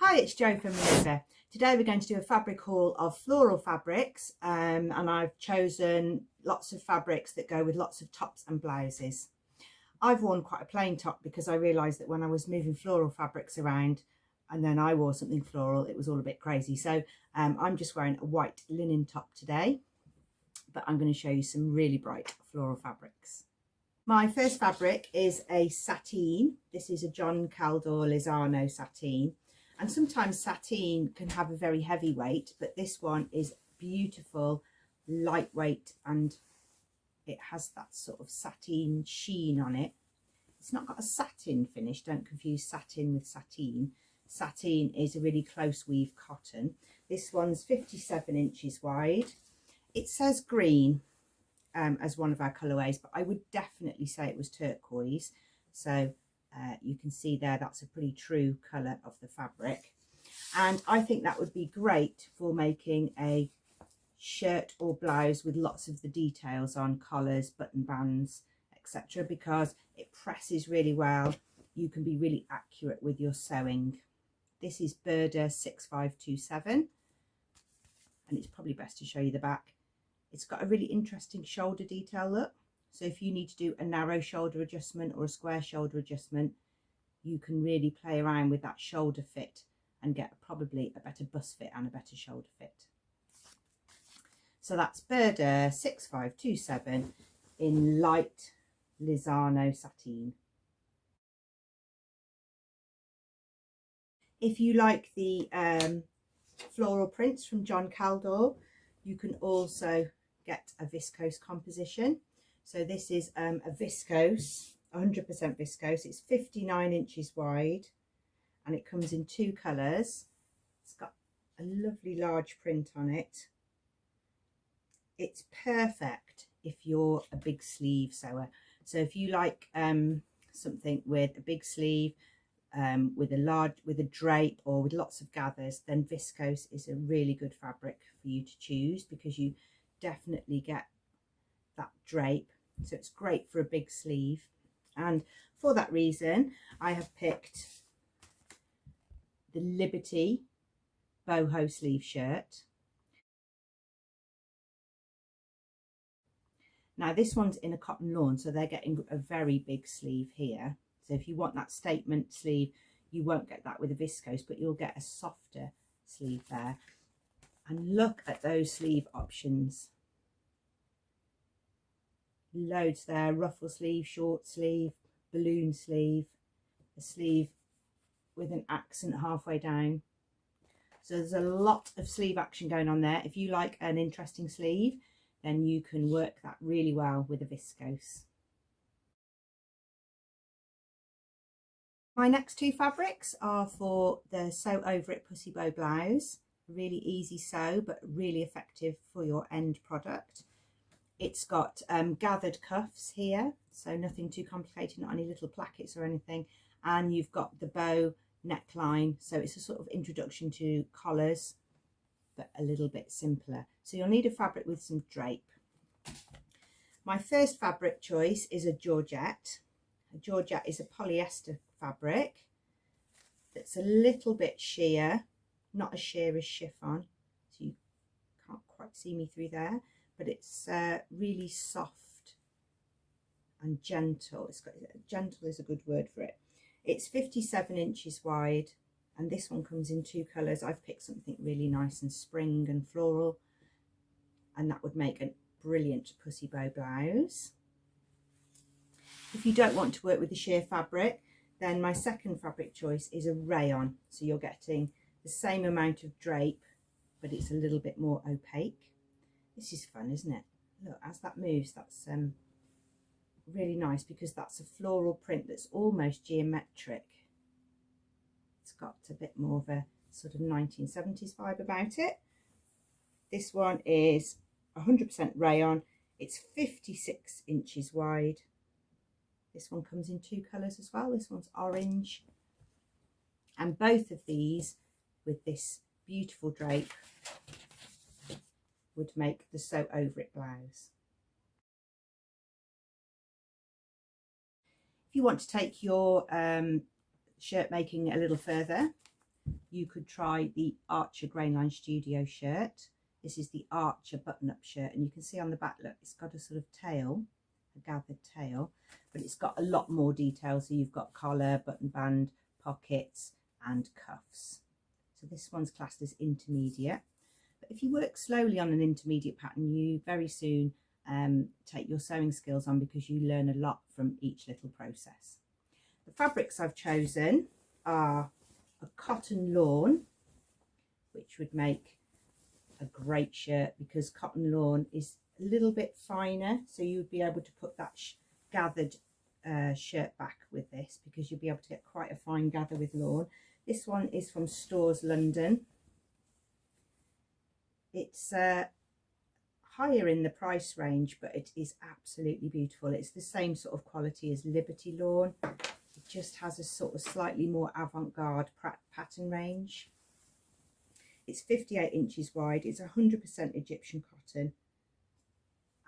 Hi, it's Jo from Minerva. Today we're going to do a fabric haul of floral fabrics and I've chosen lots of fabrics that go with lots of tops and blouses. I've worn quite a plain top because I realised that when I was moving floral fabrics around and then I wore something floral, it was all a bit crazy. So I'm just wearing a white linen top today, but I'm going to show you some really bright floral fabrics. My first fabric is a sateen. This is a John Caldor Lizano sateen. And sometimes sateen can have a very heavy weight, but this one is beautiful, lightweight, and it has that sort of sateen sheen on it. It's not got a satin finish, don't confuse satin with sateen. Sateen is a really close weave cotton. This one's 57 inches wide. It says green as one of our colourways, but I would definitely say it was turquoise. So you can see there, that's a pretty true colour of the fabric. And I think that would be great for making a shirt or blouse with lots of the details on, collars, button bands, etc., because it presses really well. You can be really accurate with your sewing. This is Embroidered 6527, and it's probably best to show you the back. It's got a really interesting shoulder detail look. So if you need to do a narrow shoulder adjustment or a square shoulder adjustment, you can really play around with that shoulder fit and get probably a better bust fit and a better shoulder fit. So that's Embroidered 6527 in light Lizano sateen. If you like the floral prints from John Caldor, you can also get a viscose composition. So this is a viscose, 100% viscose. It's 59 inches wide and it comes in two colours. It's got a lovely large print on it. It's perfect if you're a big sleeve sewer. So if you like something with a big sleeve, with a drape or with lots of gathers, then viscose is a really good fabric for you to choose because you definitely get that drape. So it's great for a big sleeve, and for that reason I have picked the Liberty boho sleeve shirt. Now this one's in a cotton lawn, so they're getting a very big sleeve here. So if you want that statement sleeve, you won't get that with a viscose, but you'll get a softer sleeve there. And look at those sleeve options. Loads there: ruffle sleeve, short sleeve, balloon sleeve, a sleeve with an accent halfway down. So there's a lot of sleeve action going on there. If you like an interesting sleeve, then you can work that really well with a viscose. My next two fabrics are for the Sew Over It Pussy Bow blouse. Really easy sew, but really effective for your end product. It's got gathered cuffs here, so nothing too complicated, not any little plackets or anything. And you've got the bow neckline, so it's a sort of introduction to collars, but a little bit simpler. So you'll need a fabric with some drape. My first fabric choice is a Georgette. A Georgette is a polyester fabric that's a little bit sheer, not as sheer as chiffon, so you can't quite see me through there, but it's really soft and gentle. It's got, gentle is a good word for it. It's 57 inches wide, and this one comes in two colours. I've picked something really nice and spring and floral, and that would make a brilliant pussy bow blouse. If you don't want to work with the sheer fabric, then my second fabric choice is a rayon. So you're getting the same amount of drape, but it's a little bit more opaque. This is fun, isn't it? Look, as that moves, that's really nice because that's a floral print that's almost geometric. It's got a bit more of a sort of 1970s vibe about it. This one is 100% rayon. It's 56 inches wide. This one comes in two colours as well. This one's orange. And both of these with this beautiful drape would make the Sew Over It blouse. If you want to take your shirt making a little further, you could try the Archer Grainline Studio shirt. This is the Archer button-up shirt, and you can see on the back, look, it's got a sort of tail, a gathered tail, but it's got a lot more detail. So you've got collar, button band, pockets and cuffs. So this one's classed as intermediate. But if you work slowly on an intermediate pattern, you very soon take your sewing skills on, because you learn a lot from each little process. The fabrics I've chosen are a cotton lawn, which would make a great shirt, because cotton lawn is a little bit finer, so you would be able to put that gathered shirt back with this, because you'll be able to get quite a fine gather with lawn. This one is from Stores London. It's higher in the price range, but it is absolutely beautiful. It's the same sort of quality as Liberty lawn. It just has a sort of slightly more avant-garde pattern range. It's 58 inches wide. It's 100% Egyptian cotton,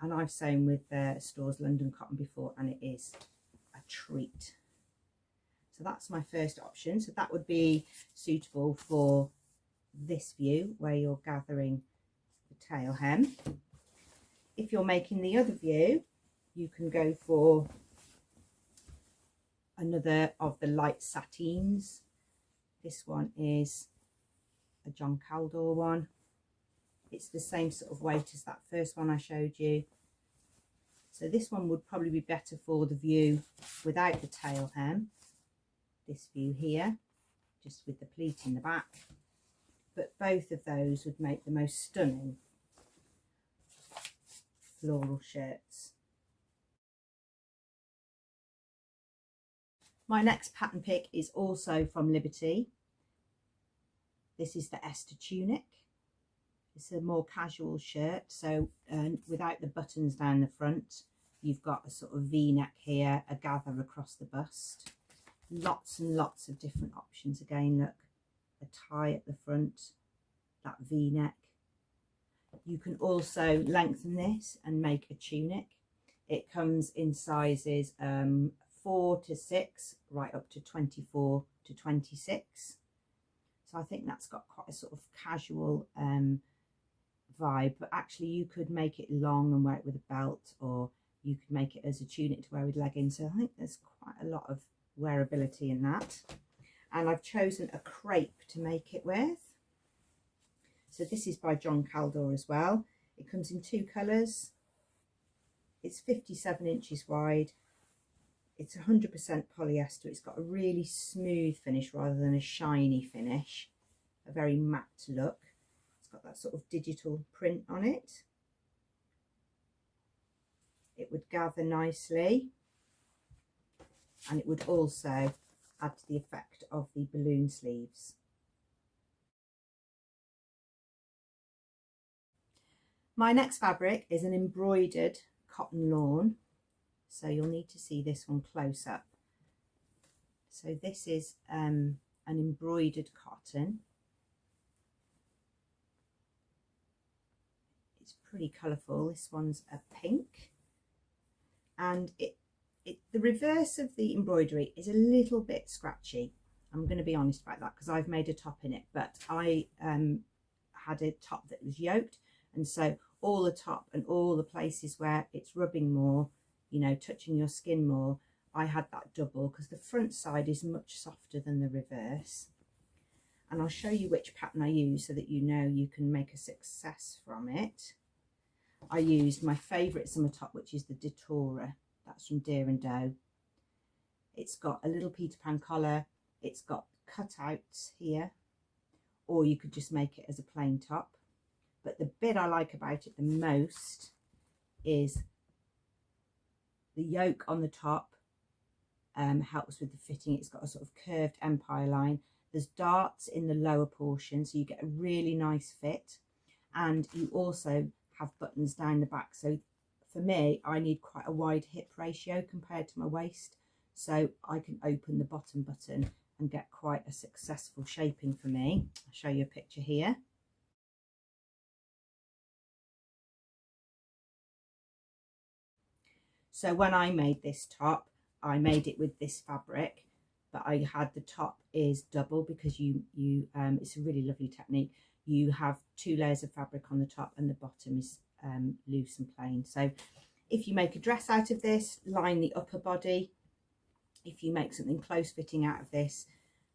and I've sewn with Stores London cotton before, and it is a treat. So that's my first option. So that would be suitable for this view where you're gathering the tail hem. If you're making the other view, you can go for another of the light satins. This one is a John Caldor one. It's the same sort of weight as that first one I showed you. So this one would probably be better for the view without the tail hem. This view here, just with the pleat in the back. But both of those would make the most stunning floral shirts. My next pattern pick is also from Liberty. This is the Ester tunic. It's a more casual shirt, so without the buttons down the front, you've got a sort of V-neck here, a gather across the bust. Lots and lots of different options. Again, look, a tie at the front, that V-neck. You can also lengthen this and make a tunic. It comes in sizes 4 to 6, right up to 24 to 26. So I think that's got quite a sort of casual vibe, but actually you could make it long and wear it with a belt, or you could make it as a tunic to wear with leggings. So I think there's quite a lot of wearability in that. And I've chosen a crepe to make it with. So this is by John Caldor as well. It comes in 2 colours. It's 57 inches wide. It's 100% polyester. It's got a really smooth finish rather than a shiny finish. A very matte look. It's got that sort of digital print on it. It would gather nicely, and it would also add to the effect of the balloon sleeves. My next fabric is an embroidered cotton lawn, so you'll need to see this one close up. So this is an embroidered cotton. It's pretty colourful. This one's a pink, and the reverse of the embroidery is a little bit scratchy. I'm going to be honest about that, because I've made a top in it, but I had a top that was yoked, and so all the top and all the places where it's rubbing more, you know, touching your skin more, I had that double, because the front side is much softer than the reverse. And I'll show you which pattern I use so that you know you can make a success from it. I used my favourite summer top, which is the Datura. That's from Deer and Doe. It's got a little Peter Pan collar. It's got cutouts here, or you could just make it as a plain top. But the bit I like about it the most is the yoke on the top helps with the fitting. It's got a sort of curved empire line. There's darts in the lower portion, so you get a really nice fit. And you also have buttons down the back. So for me, I need quite a wide hip ratio compared to my waist, so I can open the bottom button and get quite a successful shaping for me. I'll show you a picture here. So when I made this top, I made it with this fabric. but I had the top is double because it's a really lovely technique. You have 2 layers of fabric on the top and the bottom is loose and plain. So if you make a dress out of this, line the upper body. If you make something close fitting out of this,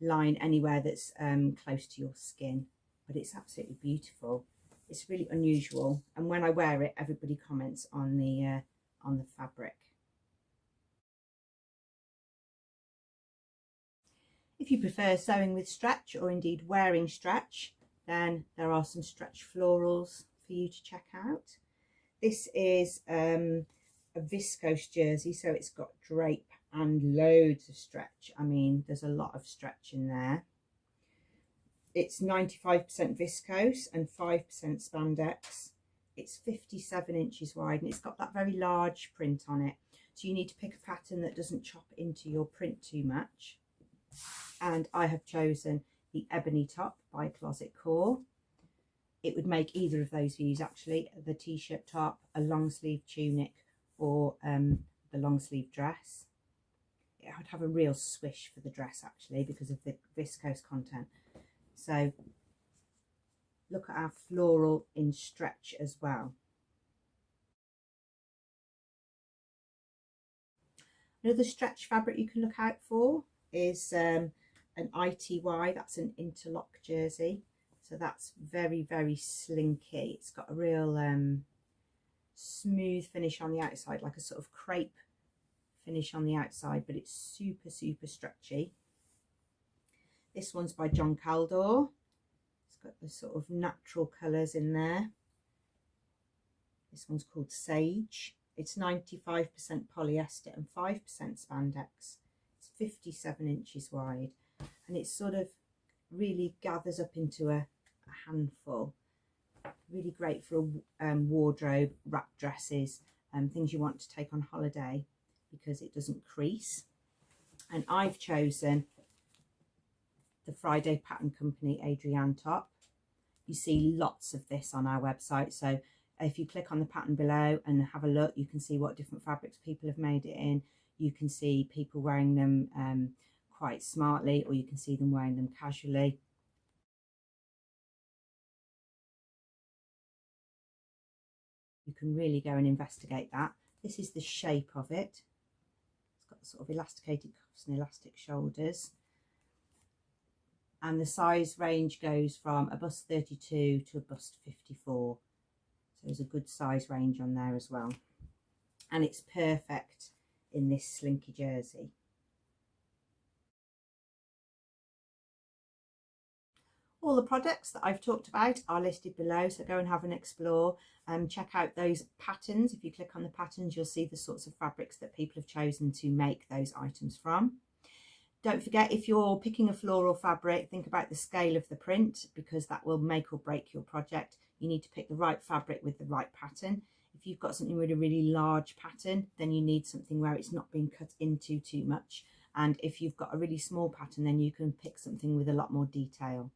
line anywhere that's close to your skin. But it's absolutely beautiful. It's really unusual, and when I wear it, everybody comments on the fabric. If you prefer sewing with stretch, or indeed wearing stretch, then there are some stretch florals for you to check out. This is a viscose jersey, so it's got drape and loads of stretch. I mean, there's a lot of stretch in there. It's 95% viscose and 5% spandex. It's 57 inches wide and it's got that very large print on it. So you need to pick a pattern that doesn't chop into your print too much. And I have chosen the Ebony Top by Closet Core. It would make either of those views actually, the t-shirt top, a long sleeve tunic, or the long sleeve dress. It would have a real swish for the dress actually because of the viscose content. So look at our floral in stretch as well. Another stretch fabric you can look out for is an ITY, that's an interlock jersey. So that's very, very slinky. It's got a real smooth finish on the outside, like a sort of crepe finish on the outside, but it's super, super stretchy. This one's by John Caldor. It's got the sort of natural colours in there. This one's called Sage. It's 95% polyester and 5% spandex. It's 57 inches wide, and it sort of really gathers up into a handful. Really great for wardrobe, wrap dresses, things you want to take on holiday because it doesn't crease. And I've chosen the Friday Pattern Company Adrienne top. You see lots of this on our website, so if you click on the pattern below and have a look, you can see what different fabrics people have made it in. You can see people wearing them quite smartly, or you can see them wearing them casually. You can really go and investigate that. This is the shape of it. It's got sort of elasticated cuffs and elastic shoulders. And the size range goes from a bust 32 to a bust 54. So there's a good size range on there as well. And it's perfect in this slinky jersey. All the products that I've talked about are listed below, so go and have an explore and check out those patterns. If you click on the patterns, you'll see the sorts of fabrics that people have chosen to make those items from. Don't forget, if you're picking a floral fabric, think about the scale of the print, because that will make or break your project. You need to pick the right fabric with the right pattern. If you've got something with a really large pattern, then you need something where it's not being cut into too much. And if you've got a really small pattern, then you can pick something with a lot more detail.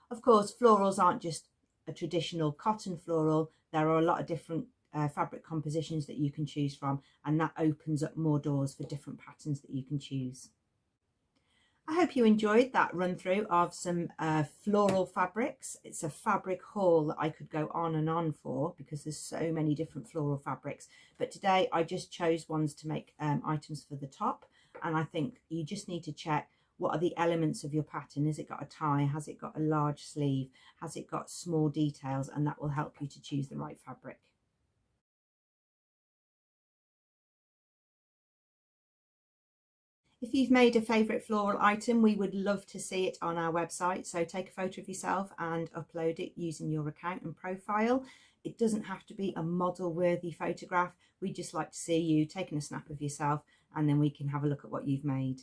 Of course, florals aren't just a traditional cotton floral. There are a lot of different fabric compositions that you can choose from, and that opens up more doors for different patterns that you can choose. I hope you enjoyed that run through of some floral fabrics. It's a fabric haul that I could go on and on for because there's so many different floral fabrics, but today I just chose ones to make items for the top. And I think you just need to check, what are the elements of your pattern? Has it got a tie? Has it got a large sleeve? Has it got small details? And that will help you to choose the right fabric. If you've made a favourite floral item, we would love to see it on our website. So take a photo of yourself and upload it using your account and profile. It doesn't have to be a model-worthy photograph. We just like to see you taking a snap of yourself, and then we can have a look at what you've made.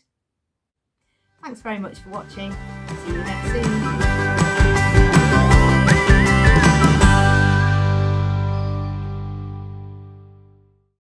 Thanks very much for watching. See you next soon.